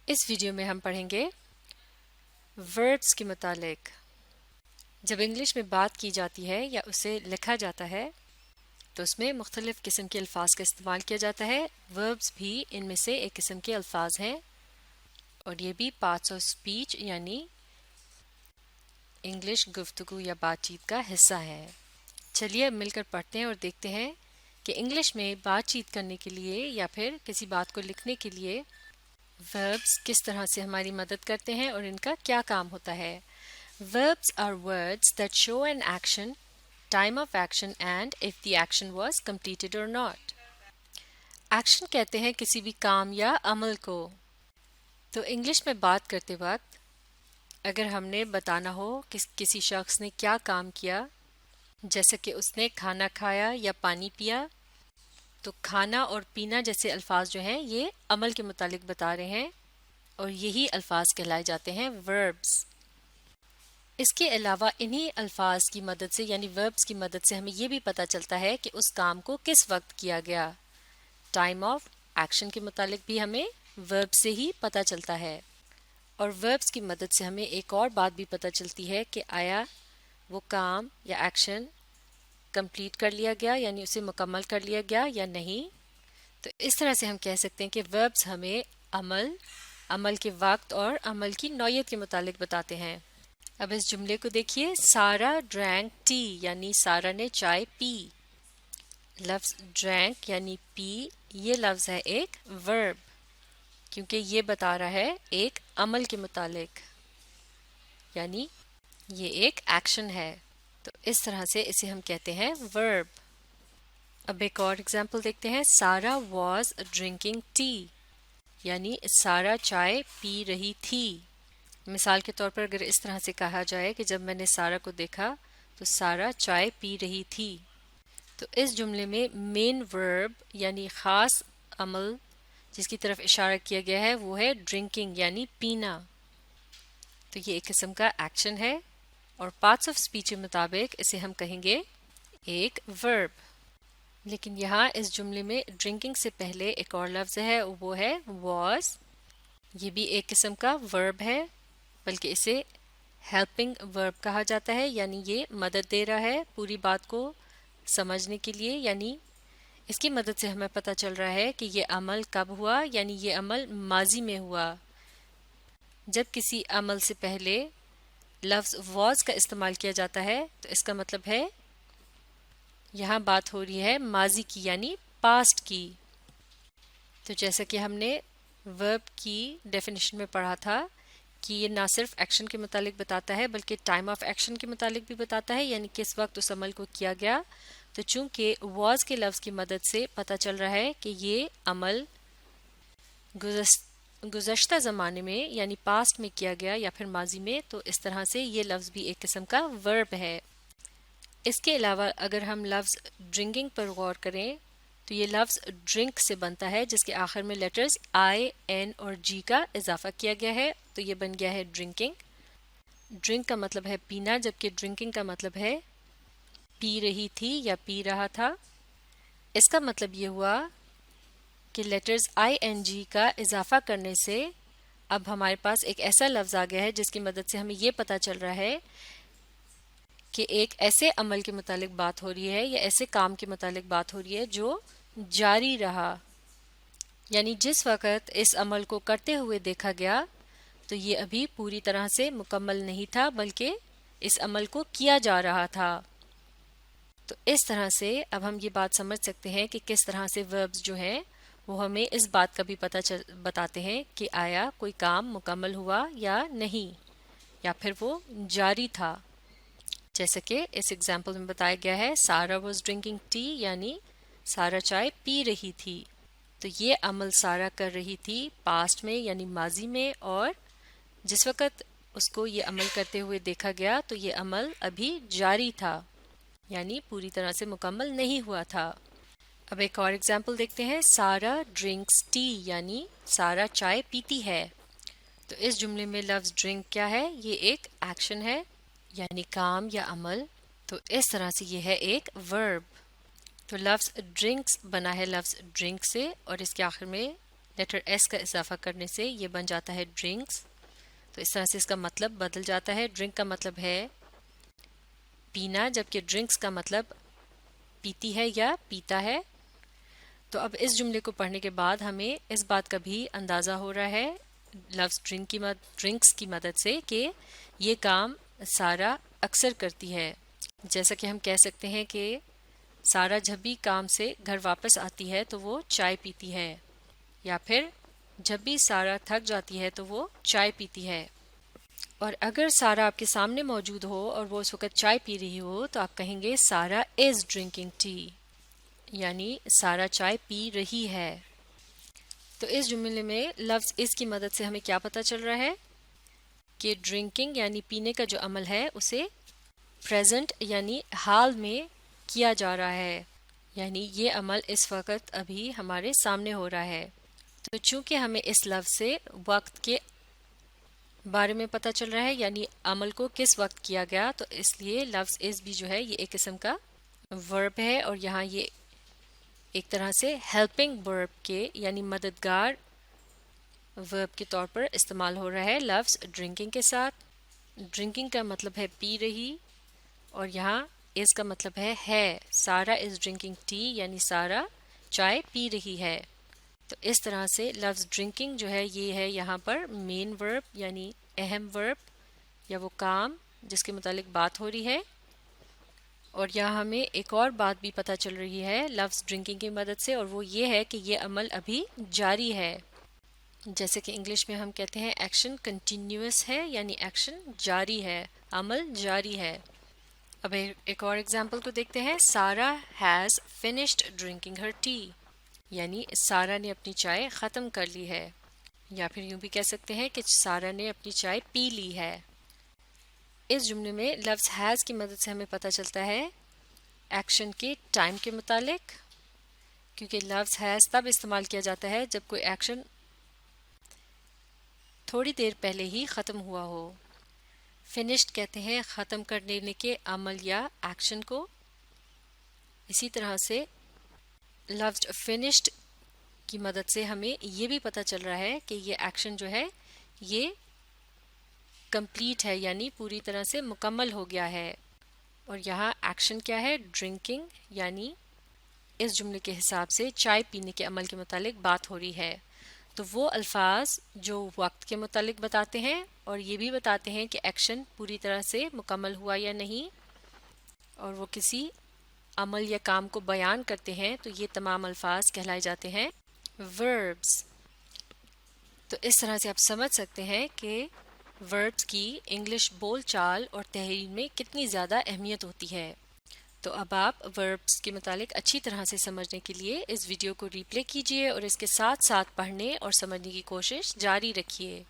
اس video میں ہم پڑھیں گے وربس کے متعلق۔ جب انگلش میں بات کی جاتی ہے یا اسے لکھا جاتا ہے تو اس میں مختلف قسم کے الفاظ کا استعمال کیا جاتا ہے۔ وربس بھی ان میں سے ایک قسم کے الفاظ ہیں اور یہ بھی پارٹس آف اسپیچ یعنی انگلش گفتگو یا بات چیت کا حصہ ہے۔ چلیے اب مل کر پڑھتے ہیں اور دیکھتے ہیں کہ انگلش میں بات چیت کرنے کے لیے یا پھر کسی بات کو لکھنے کے لیے وربس کس طرح سے ہماری مدد کرتے ہیں اور ان کا کیا کام ہوتا ہے۔ Verbs are words that show an action, time of action and if the action was completed or not. Action کہتے ہیں کسی بھی کام یا عمل کو۔ تو انگلش میں بات کرتے وقت اگر ہم نے بتانا ہو کہ کسی شخص نے کیا کام کیا، جیسے کہ اس نے کھانا کھایا یا پانی پیا، تو کھانا اور پینا جیسے الفاظ جو ہیں یہ عمل کے متعلق بتا رہے ہیں اور یہی الفاظ کہلائے جاتے ہیں verbs۔ اس کے علاوہ انہی الفاظ کی مدد سے یعنی verbs کی مدد سے ہمیں یہ بھی پتہ چلتا ہے کہ اس کام کو کس وقت کیا گیا۔ ٹائم آف ایکشن کے متعلق بھی ہمیں verbs سے ہی پتہ چلتا ہے اور verbs کی مدد سے ہمیں ایک اور بات بھی پتہ چلتی ہے کہ آیا وہ کام یا ایکشن کمپلیٹ کر لیا گیا یعنی اسے مکمل کر لیا گیا یا نہیں۔ تو اس طرح سے ہم کہہ سکتے ہیں کہ verbs ہمیں عمل کے وقت اور عمل کی نوعیت کے متعلق بتاتے ہیں۔ اب اس جملے کو دیکھیے، سارا ڈرینک ٹی یعنی سارا نے چائے پی۔ لفظ ڈرینک یعنی پی یہ لفظ ہے ایک ورب کیونکہ یہ بتا رہا ہے ایک عمل کے متعلق یعنی یہ ایک ایکشن ہے، تو اس طرح سے اسے ہم کہتے ہیں ورب۔ اب ایک اور اگزامپل دیکھتے ہیں، سارا واز ڈرنکنگ ٹی یعنی سارا چائے پی رہی تھی۔ مثال کے طور پر اگر اس طرح سے کہا جائے کہ جب میں نے سارا کو دیکھا تو سارا چائے پی رہی تھی، تو اس جملے میں مین ورب یعنی خاص عمل جس کی طرف اشارہ کیا گیا ہے وہ ہے ڈرنکنگ یعنی پینا، تو یہ ایک قسم کا ایکشن ہے اور پارٹس آف اسپیچ کے مطابق اسے ہم کہیں گے ایک ورب۔ لیکن یہاں اس جملے میں ڈرنکنگ سے پہلے ایک اور لفظ ہے، وہ ہے واز۔ یہ بھی ایک قسم کا ورب ہے بلکہ اسے ہیلپنگ ورب کہا جاتا ہے یعنی یہ مدد دے رہا ہے پوری بات کو سمجھنے کے لیے، یعنی اس کی مدد سے ہمیں پتہ چل رہا ہے کہ یہ عمل کب ہوا، یعنی یہ عمل ماضی میں ہوا۔ جب کسی عمل سے پہلے لفظ واز کا استعمال کیا جاتا ہے تو اس کا مطلب ہے یہاں بات ہو رہی ہے ماضی کی یعنی پاسٹ کی۔ تو جیسا کہ ہم نے ورب کی ڈیفینیشن میں پڑھا تھا کہ یہ نہ صرف ایکشن کے متعلق بتاتا ہے بلکہ ٹائم آف ایکشن کے متعلق بھی بتاتا ہے یعنی کس وقت اس عمل کو کیا گیا۔ تو چونکہ واز کے لفظ کی مدد سے پتہ چل رہا ہے کہ یہ عمل گزشتہ زمانے میں یعنی پاسٹ میں کیا گیا یا پھر ماضی میں، تو اس طرح سے یہ لفظ بھی ایک قسم کا ورب ہے۔ اس کے علاوہ اگر ہم لفظ ڈرنکنگ پر غور کریں تو یہ لفظ ڈرنک سے بنتا ہے جس کے آخر میں لیٹرز آئی، این اور جی کا اضافہ کیا گیا ہے، تو یہ بن گیا ہے ڈرنکنگ۔ ڈرنک کا مطلب ہے پینا جبکہ ڈرنکنگ کا مطلب ہے پی رہی تھی یا پی رہا تھا۔ اس کا مطلب یہ ہوا کہ لیٹرز آئی این جی کا اضافہ کرنے سے اب ہمارے پاس ایک ایسا لفظ آ گیا ہے جس کی مدد سے ہمیں یہ پتہ چل رہا ہے کہ ایک ایسے عمل کے متعلق بات ہو رہی ہے یا ایسے کام کے متعلق بات ہو رہی ہے جو جاری رہا، یعنی جس وقت اس عمل کو کرتے ہوئے دیکھا گیا تو یہ ابھی پوری طرح سے مکمل نہیں تھا بلکہ اس عمل کو کیا جا رہا تھا۔ تو اس طرح سے اب ہم یہ بات سمجھ سکتے ہیں کہ کس طرح سے وربز جو ہیں وہ ہمیں اس بات کا بھی بتاتے ہیں کہ آیا کوئی کام مکمل ہوا یا نہیں یا پھر وہ جاری تھا، جیسا کہ اس ایگزامپل میں بتایا گیا ہے، سارا واز ڈرنکنگ ٹی یعنی سارا چائے پی رہی تھی۔ تو یہ عمل سارا کر رہی تھی پاسٹ میں یعنی ماضی میں، اور جس وقت اس کو یہ عمل کرتے ہوئے دیکھا گیا تو یہ عمل ابھی جاری تھا یعنی پوری طرح سے مکمل نہیں ہوا تھا۔ اب ایک اور ایگزامپل دیکھتے ہیں، سارا ڈرنکس ٹی یعنی سارا چائے پیتی ہے۔ تو اس جملے میں لفظ ڈرنک کیا ہے؟ یہ ایک ایکشن ہے یعنی کام یا عمل، تو اس طرح سے یہ ہے ایک ورب۔ تو لفظ ڈرنکس بنا ہے لفظ ڈرنک سے اور اس کے آخر میں لیٹر ایس کا اضافہ کرنے سے یہ بن جاتا ہے ڈرنکس. تو اس طرح سے اس کا مطلب بدل جاتا ہے. ڈرنک کا مطلب ہے پینا، جبکہ ڈرنکس کا مطلب پیتی ہے یا پیتا ہے. تو اب اس جملے کو پڑھنے کے بعد ہمیں اس بات کا بھی اندازہ ہو رہا ہے لفظ ڈرنکس کی مدد سے کہ یہ کام سارا اکثر کرتی ہے. جیسا کہ ہم کہہ سکتے ہیں کہ سارا جب بھی کام سے گھر واپس آتی ہے تو وہ چائے پیتی ہے، یا پھر جب بھی سارا تھک جاتی ہے تو وہ چائے پیتی ہے. اور اگر سارا آپ کے سامنے موجود ہو اور وہ اس وقت چائے پی رہی ہو تو آپ کہیں گے سارا از ڈرنکنگ ٹی، یعنی سارا چائے پی رہی ہے. تو اس جملے میں لفظ اس کی مدد سے ہمیں کیا پتہ چل رہا ہے کہ ڈرنکنگ یعنی پینے کا جو عمل ہے اسے پریزنٹ یعنی حال میں کیا جا رہا ہے، یعنی یہ عمل اس وقت ابھی ہمارے سامنے ہو رہا ہے. تو چونکہ ہمیں اس لفظ سے وقت کے بارے میں پتہ چل رہا ہے، یعنی عمل کو کس وقت کیا گیا، تو اس لیے لفظ از بھی جو ہے یہ ایک قسم کا ورب ہے، اور یہاں یہ ایک طرح سے ہیلپنگ ورب کے یعنی مددگار ورب کے طور پر استعمال ہو رہا ہے لفظ ڈرنکنگ کے ساتھ. ڈرنکنگ کا مطلب ہے پی رہی، اور یہاں از کا مطلب ہے. سارا از ڈرنکنگ ٹی یعنی سارا چائے پی رہی ہے. تو اس طرح سے لفظ ڈرنکنگ جو ہے یہ ہے یہاں پر مین ورب یعنی اہم ورب یا وہ کام جس کے متعلق بات ہو رہی ہے. اور یہاں ہمیں ایک اور بات بھی پتہ چل رہی ہے لفظ ڈرنکنگ کی مدد سے، اور وہ یہ ہے کہ یہ عمل ابھی جاری ہے. جیسے کہ انگلش میں ہم کہتے ہیں ایکشن کنٹینیوس ہے، یعنی ایکشن جاری ہے، عمل جاری ہے. اب ایک اور ایگزامپل کو دیکھتے ہیں. سارا has finished drinking Hare T, یعنی سارا نے اپنی چائے ختم کر لی ہے، یا پھر یوں بھی کہہ سکتے ہیں کہ سارا نے اپنی چائے پی لی ہے. اس جملے میں لفظ ہیز کی مدد سے ہمیں پتہ چلتا ہے ایکشن کے ٹائم کے متعلق، کیونکہ لفظ ہیز تب استعمال کیا جاتا ہے جب کوئی ایکشن تھوڑی دیر پہلے ہی ختم ہوا ہو. فنشڈ کہتے ہیں ختم کر دینے کے عمل یا ایکشن کو. اسی طرح سے لفظ فنشڈ کی مدد سے ہمیں یہ بھی پتہ چل رہا ہے کہ یہ ایکشن جو ہے یہ کمپلیٹ ہے، یعنی پوری طرح سے مکمل ہو گیا ہے. اور یہاں ایکشن کیا ہے؟ ڈرنکنگ، یعنی اس جملے کے حساب سے چائے پینے کے عمل کے متعلق بات ہو رہی ہے. تو وہ الفاظ جو وقت کے متعلق بتاتے ہیں اور یہ بھی بتاتے ہیں کہ ایکشن پوری طرح سے مکمل ہوا یا نہیں، اور وہ کسی عمل یا کام کو بیان کرتے ہیں، تو یہ تمام الفاظ کہلائے جاتے ہیں وربس. تو اس طرح سے آپ سمجھ سکتے ہیں کہ وربس کی انگلش بول چال اور تحریر میں کتنی زیادہ اہمیت ہوتی ہے. تو اب آپ وربس کے متعلق اچھی طرح سے سمجھنے کے لیے اس ویڈیو کو ری پلے کیجیے اور اس کے ساتھ ساتھ پڑھنے اور سمجھنے کی کوشش جاری رکھیے.